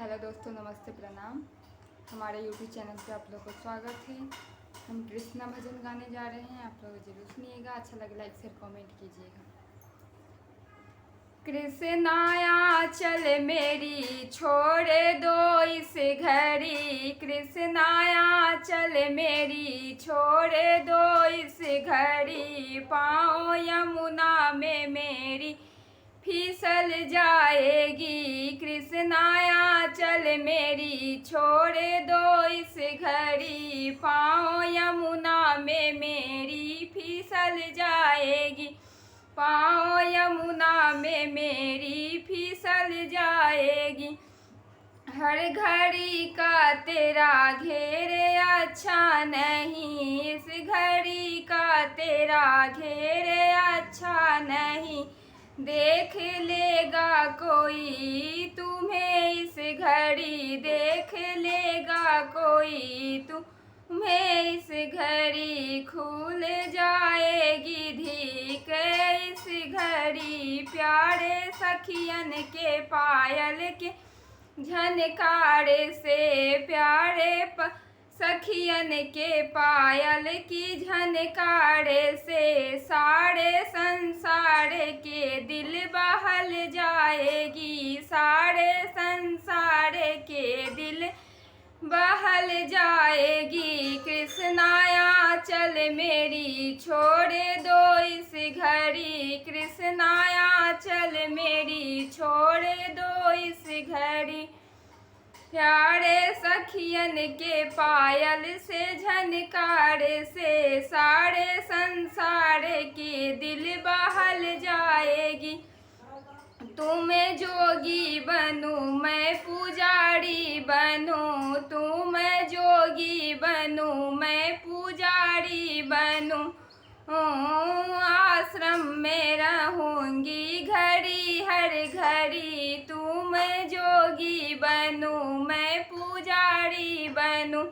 Hello दोस्तों, नमस्ते, प्रणाम। हमारे यूट्यूब चैनल पे आप लोगों को स्वागत है। हम कृष्णा भजन गाने जा रहे हैं, आप लोग जरूर सुनिएगा। अच्छा लगे लाइक शेयर कमेंट कीजिएगा। कृष्णाया चल मेरी छोड़ दो इस घड़ी, कृष्णाया चल मेरी छोड़ दो इस घड़ी, पाँव यमुना में मेरी फिसल जाएगी। कृष्णाया चल मेरी छोड़ दो इस घड़ी, पाँव यमुना में मेरी फिसल जाएगी, पाँव यमुना में मेरी फिसल जाएगी। हर घड़ी का तेरा घेर अच्छा नहीं, इस घड़ी का तेरा घेर अच्छा नहीं, देख लेगा कोई तुम्हें इस घड़ी, देख लेगा कोई तुम्हें इस घड़ी, खुल जाएगी धिक इस घड़ी, प्यारे सखियन के पायल के झनकारे से, प्यारे सखियन के पायल की झनकारे से, सारे संसार के दिल बहल जाएगी, सारे संसार के दिल बहल जाएगी। कृष्णाया चल मेरी छोड़ दो इस घड़ी, कृष्णाया चल मेरी छोड़ दो इस घड़ी, प्यारे सखियन के पायल से झनकार से, सारे संसार के दिल बहल जाएगी। तुम्हें जोगी बनूं मैं पुजारी बनूं, तुम जोगी बनूं मैं पुजारी बनूं, आश्रम में रहूंगी घड़ी हर घड़ी, तुम जोगी बनूं मैं पुजारी बनूं,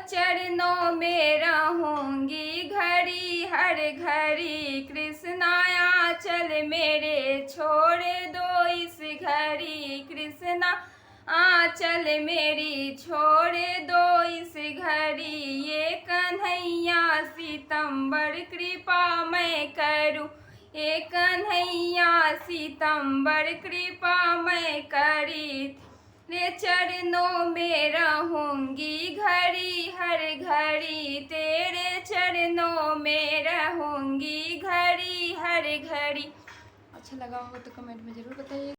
चरणों में रहूंगी घड़ी हर घड़ी। कृष्णाया चल मेरे छोड़ दो इस घड़ी, कृष्णा आंचल मेरी छोड़ दो इस घड़ी, ये कन्हैया सितंबर कृपा मैं करूं, ये कन्हैया सितंबर कृपा मैं करी, तेरे चरणों में रहूंगी घड़ी हर घड़ी, तेरे चरणों में रहूंगी घड़ी हर घड़ी। अच्छा लगा हो तो कमेंट में ज़रूर बताइए।